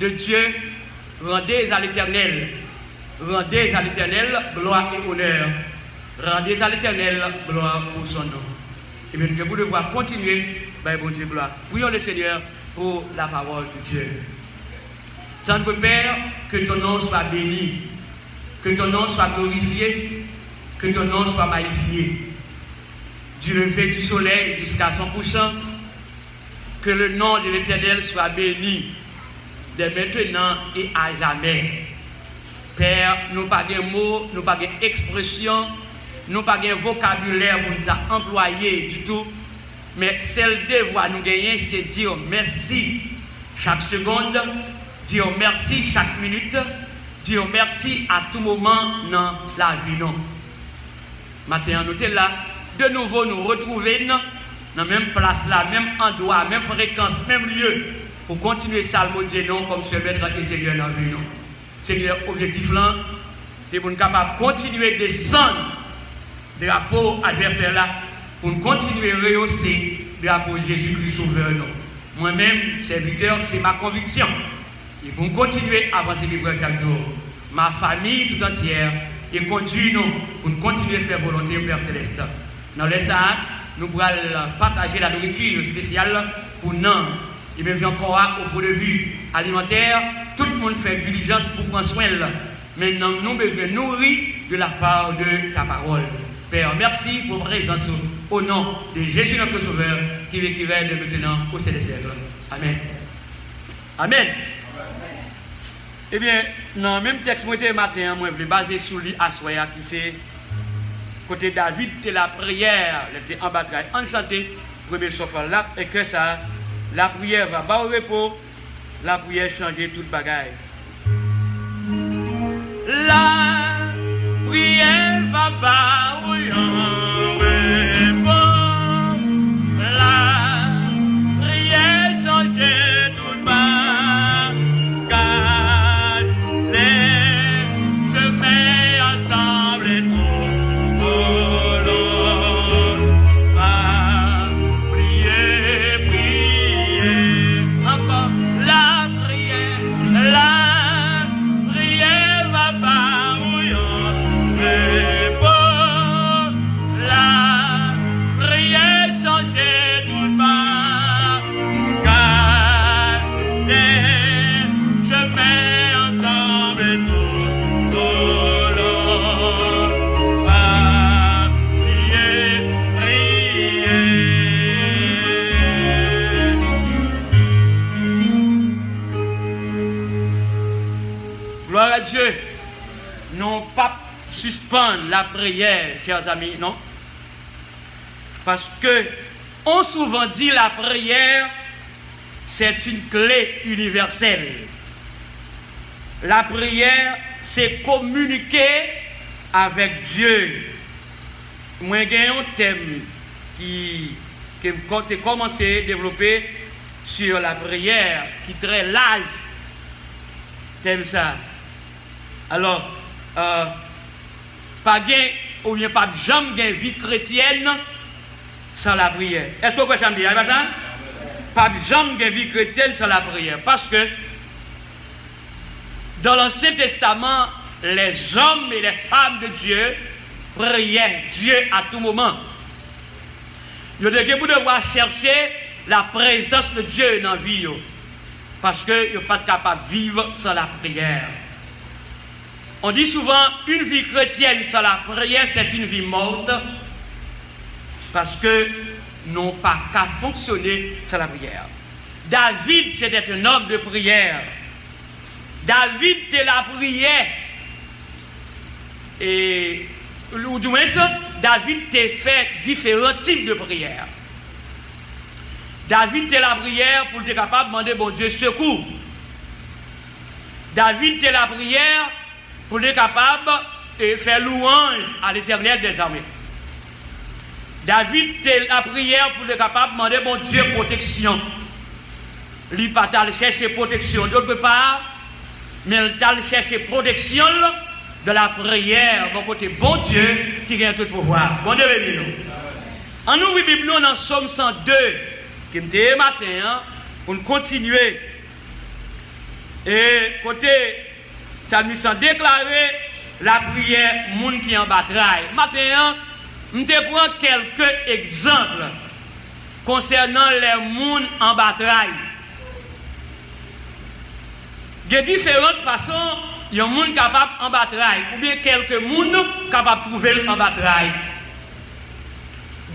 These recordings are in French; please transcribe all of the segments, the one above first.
de Dieu, rendez à l'Éternel. Rendez à l'Éternel gloire et honneur. Rendez à l'Éternel gloire pour son nom. Et bien, nous devons devoir continuer, bon Dieu, gloire. Prions le Seigneur pour la parole de Dieu. Tendre Père, que ton nom soit béni, que ton nom soit glorifié, que ton nom soit magnifié. Du lever du soleil jusqu'à son couchant, que le nom de l'Éternel soit béni, dès maintenant et à jamais. Père, nous n'avons pas de mots, nous n'avons pas d'expression, nous n'avons pas de vocabulaire pour nous employer du tout, mais celle de voix nous gagner, c'est dire merci chaque seconde, dire merci chaque minute, dire merci à tout moment dans la vie. Maintenant, nous sommes là, de nouveau nous retrouver dans la même place là, même endroit, même fréquence, même lieu, pour continuer ça, Dieu, non, comme ce maître et Seigneur dans la vie. Seigneur, objectif là, c'est pour nous capables de continuer à descendre drapeau adversaire là, pour nous continuer à rehausser drapeau Jésus-Christ Sauveur. Moi-même, serviteur, c'est ma conviction. Et pour nous continuer à avancer les bras chaque jour, ma famille tout entière, et conduit nous pour nous continuer à faire volonté au Père Céleste. Dans les ça, nous pourrons partager la nourriture spéciale pour nous. Et même encore au point de vue alimentaire, tout le monde fait diligence pour prendre soin de là. Maintenant, nous avons besoin de nourrir de la part de ta parole. Père, merci pour votre présence au nom de Jésus notre Sauveur, qui vit de maintenant au céleste. Amen. Amen. Eh bien, dans le même texte, moi, ce matin, je vais baser sur l'Assoya, qui c'est côté David, c'est la prière, il était en bataille, enchanté, premier sauf là, et que ça, la prière va bas au repos, la prière change toute bagaille. La prière va bas au repos, la prière change toute bagaille, les chemins ensemble et tout. Gloire à Dieu. Non pas suspendre la prière, chers amis, non. Parce que on souvent dit la prière, c'est une clé universelle. La prière, c'est communiquer avec Dieu. Moi, j'ai un thème que j'ai commencé à développer sur la prière, qui est très large. Thème ça. Alors, pas gain ou bien pas jamais gain vie chrétienne sans la prière. Est-ce que vous pouvez me dire ça? Pas jamais gain vie chrétienne sans la prière. Parce que dans l'Ancien Testament, les hommes et les femmes de Dieu priaient Dieu à tout moment. Vous devez devoir chercher la présence de Dieu dans la vie. Parce que vous n'êtes pas capable de vivre sans la prière. On dit souvent, une vie chrétienne sans la prière, c'est une vie morte. Parce que n'ont pas qu'à fonctionner sans la prière. David, c'était un homme de prière. David, c'est la prière. Et, ou du moins, David t'a fait différents types de prières. David t'a la prière pour être capable de demander bon Dieu secours. David t'a la prière pour être capable de faire louange à l'Éternel des armées. David t'a la prière pour être capable de demander bon Dieu protection. Lui pas t'aller chercher protection d'autre part, mais il t'aller chercher protection de la prière, bon côté bon Dieu qui gagne tout pouvoir. Bon Dieu béni nous. En ouvre la Bible dans Somme 102, qui me dit matin, pour nous continuer Et côté Salmiste déclaré la prière moun qui en bataille. Maintenant, je te prends quelques exemples concernant les moun en bataille. Il y a différentes façons, il y a un monde capable en bataille, ou bien quelques moun capables de trouver en bataille.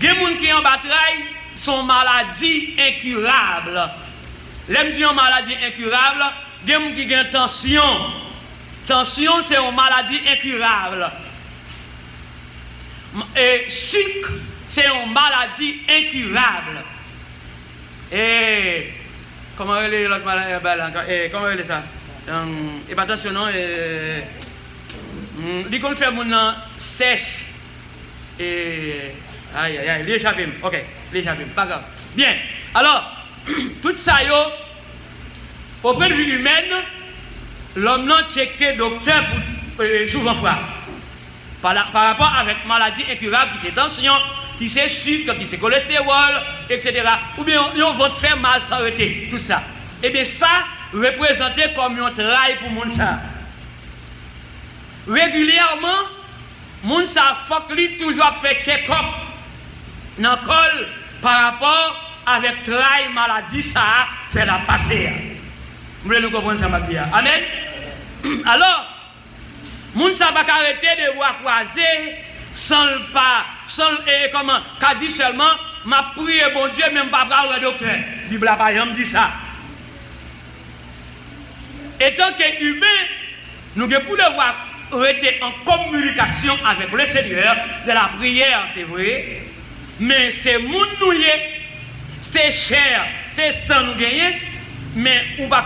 Il y a des gens qui en bataille sont maladies incurables. Les gens maladie incurable, il y a des gens qui ont tension. Tension, c'est une maladie incurable. Et sucre, c'est une maladie incurable. Et comment elle est l'autre maladie? Comment elle est ça? Et pas attention, non? Il qu'on fait mon sèche. Et aïe, aïe, aïe, l'échappé. Ok, l'échappé, pas grave. Bien. Alors, tout ça, au point de vue humain, l'homme n'a checké docteur pour souvent fois. Par rapport avec maladie incurable, qui c'est tension, qui c'est sucre, qui c'est cholestérol, etc. Ou bien on va faire mal s'arrêter, tout ça. Et bien ça, représenté comme un travail pour moun ça. Régulièrement, moun ça faut qu'il toujours fait check-up dans le col par rapport avec travail maladie ça fait la passer. Vous voulez nous comprendre ça, ma vie? Amen. Alors, moun sa pas arrêter de voir croiser sans le pas, sans comment, qu'a dit seulement, m'a prié bon Dieu, même pas parler le docteur. La Bible par exemple dit ça. Et tant que humain, nous devons pouvoir rester en communication avec le Seigneur de la prière, c'est vrai, mais c'est moun nous c'est cher, c'est sans nous gagner. Mais ou pas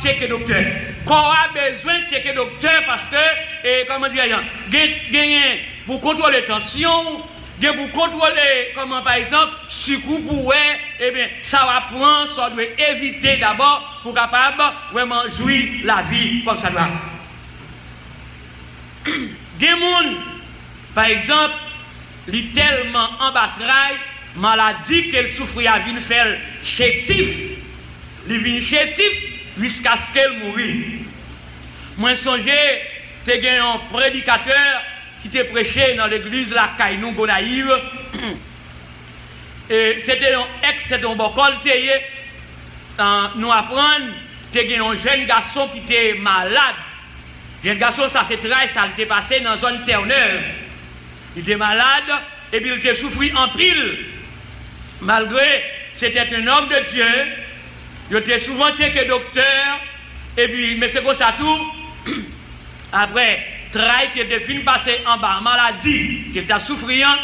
checker docteur. Qu'on a besoin de checker docteur parce que, comment dire, gagner pour contrôler la tension, pour contrôler, comment par exemple, sucre pour eh bien, ça va prendre, ça doit éviter d'abord pour capable vraiment jouir la vie comme ça doit. Des gens, par exemple, li tellement en bataille, maladie qu'elle souffre à vie faire chétif. Il vient chétif jusqu'à ce qu'elle mourit. Moi, songez, tu as un prédicateur qui t'a prêché dans l'église la Kainou Gonaïve. Et c'était un ex, c'était un bocol, nous apprenons, tu as un jeune garçon qui était malade. Jeune garçon, ça c'est très, ça était passé dans une zone Terre-Neuve. Il était malade et puis il était souffert en pile. Malgré, c'était un homme de Dieu. Il était souvent checké docteur, et puis, mais c'est comme ça tout. Après, travail qui était fini passer en bas, maladie, qui était souffrant,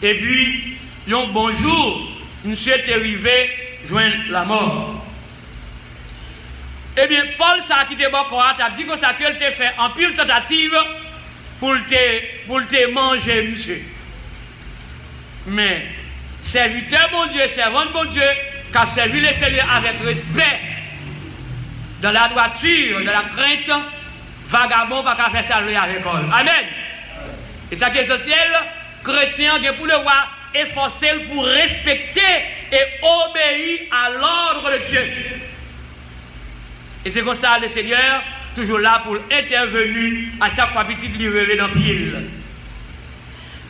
et puis, un bon jour, monsieur est arrivé joindre la mort. Eh bien, Paul, ça qui était bon, a dit que ça qu'il t'a fait en pile tentative pour te manger, monsieur. Mais, serviteur bon Dieu, servant bon Dieu, qui a servi le Seigneur avec respect, dans la droiture, dans la crainte, vagabond pas qu'à faire ça avec l'école. Amen. Et ça qui est essentiel, chrétien qui pour le voir efforcer pour respecter et obéir à l'ordre de Dieu. Et c'est comme ça le Seigneur, toujours là pour intervenir à chaque fois petit livrer dans pile.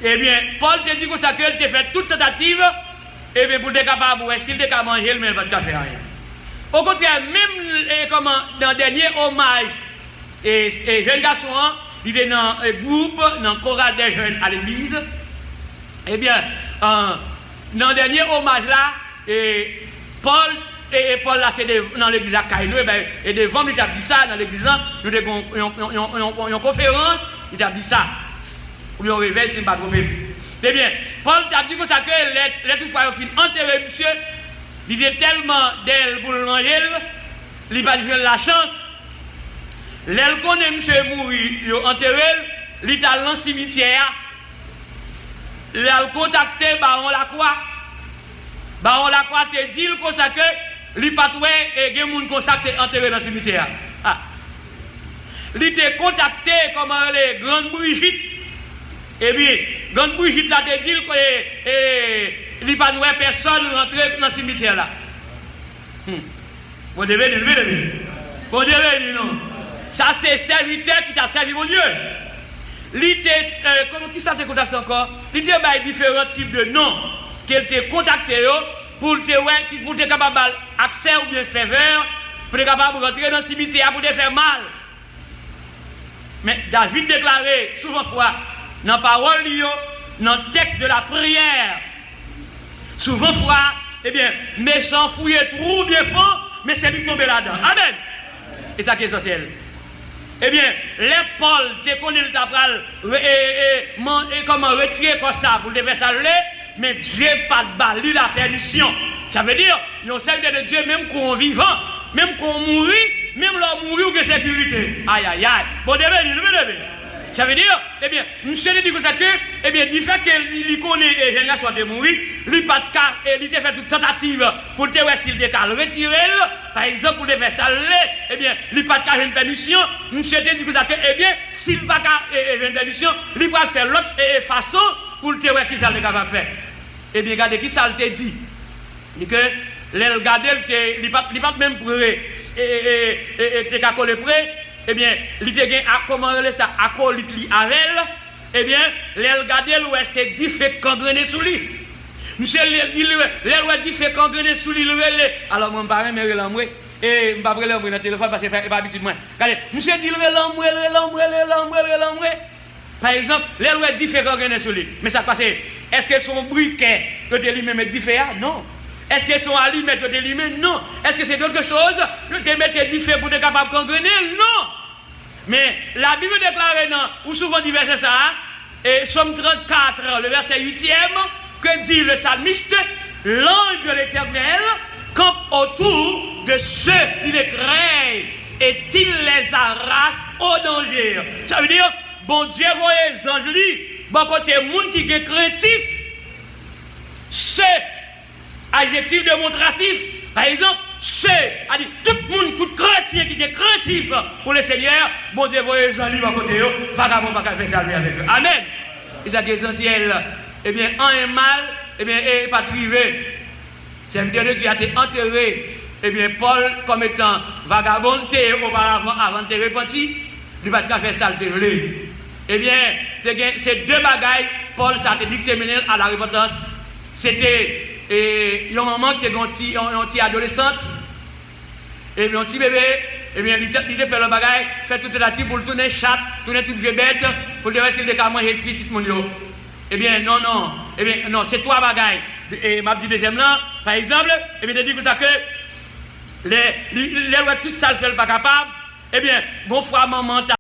Eh bien, Paul te dit que ça qu'il te fait toute tentative. Et bien, pour être capable, s'il est capable de manger, mais il ne va pas faire rien. Au contraire, même dans le dernier hommage, et jeune garçon, il est dans un groupe, dans le chorale des jeunes à l'église. Eh bien, dans le dernier hommage là, Paul là, c'est dans l'église à Kaino, et devant, il a dit ça, dans l'église, nous avons une conférence, il a dit ça. Pour lui réveiller, c'est pas trop même. Eh bien, Paul t'a dit que ça que les fois au fin enterré monsieur, il était tellement d'elle pour le manger, il n'a pas eu la chance. L'elle connaît monsieur mourir, il a enterré, il est allé dans le cimetière. Il a contacté Baron Lacroix. Baron Lacroix te dit que ça que il n'a pas trouvé et il y a des gens qui sont enterrés dans le cimetière. Il t'a contacté comme les grandes Brigitte. Et bien, quand Brigitte l'a dit qu'il n'y a pas de personne rentrer dans le cimetière là. Vous devez lever. Bon Dieu béni, non. Ça, c'est serviteur qui t'a servi, mon Dieu. Comment qui ça te contacte encore? Il t'a bah, différents types de noms qu'elle t'a contacté pour te capable accès ou bien faveur, pour te capable de rentrer dans le cimetière pour te faire mal. Mais David déclarait souvent fois dans la parole, dans le texte de la prière, souvent fois, eh bien, méchant fouiller trop bien fort, mais c'est lui tomber là-dedans. Amen. Et ça qui est essentiel. Eh bien, les Paul te connaît le tapral et comment retirer comme ça pour te faire saluer, mais Dieu pas de bali la permission. Ça veut dire, il y a un serviteur de Dieu, même qu'on vivant, même qu'on mourit, même leur mourir ou que sécurité. Aïe, aïe, aïe. Bon, ça veut dire, eh bien, monsieur dit que ça que, eh bien, du fait qu'il connaît et il soit de mourir, lui pas de cas, il a fait toute tentative pour te voir s'il décale retirer, par exemple, pour te faire saluer, eh bien, lui pas de cas une permission, monsieur dit que ça que, eh bien, s'il pas de une permission, lui va faire l'autre façon pour te voir qui ça le capable de faire. Eh bien, regardez qui ça te dit. Dit que, les garder, il pas même prêt, et qu'à coller prêt. Eh bien, il a comment ça acolyte li avec eh bien, les regarder c'est différent gangrené sous lui. Monsieur les différent gangrené sous lui alors mon parent me relamoué et m'pa prendre dans téléphone parce que pas habitude moi. Regardez, monsieur dit relamoué. Par exemple, les différent gangrené sous lui. Mais ça passe est-ce que son briquet que tu lui met différent? Non. Est-ce que son allumette que tu lui mets? Non. Est-ce que c'est d'autres choses que tu mets différent pour être capable de gangrener? Non. Mais la Bible déclare ou souvent dit verset ça, et Somme 34, le verset 8e, que dit le psalmiste, l'ange de l'Éternel campe autour de ceux qui les craignent et il les arrache au danger. Ça veut dire, bon Dieu voit les anges lui, bon côté monde qui est craintif, c'est adjectif démonstratif. Par exemple, c'est, a dit, tout le monde, tout chrétien qui est craintif pour le Seigneur, bon Dieu, voyez les gens libres à côté d'eux, vagabond pas faire saluer avec eux. Amen. Et ça qui est essentiel, eh bien, en un mal, eh bien, et pas privé. Serviteur de Dieu a été enterré, eh bien, Paul, comme étant vagabond, auparavant, avant de te repentir, il va pas faire saluer. Eh bien, ces deux bagailles, Paul, ça a été déterminé à la repentance. C'était et il y a un moment qui est une petite adolescente et un petit bébé et bien il a fait le bagage fait toute la tire pour le tourner chat tourner toute vieille bête pour le rester de manger petit mon yo et bien non et bien non c'est trois bagages et m'a dit deuxième là par exemple et bien il dit que ça que les tout ça le fait pas capable et bien bon foi maman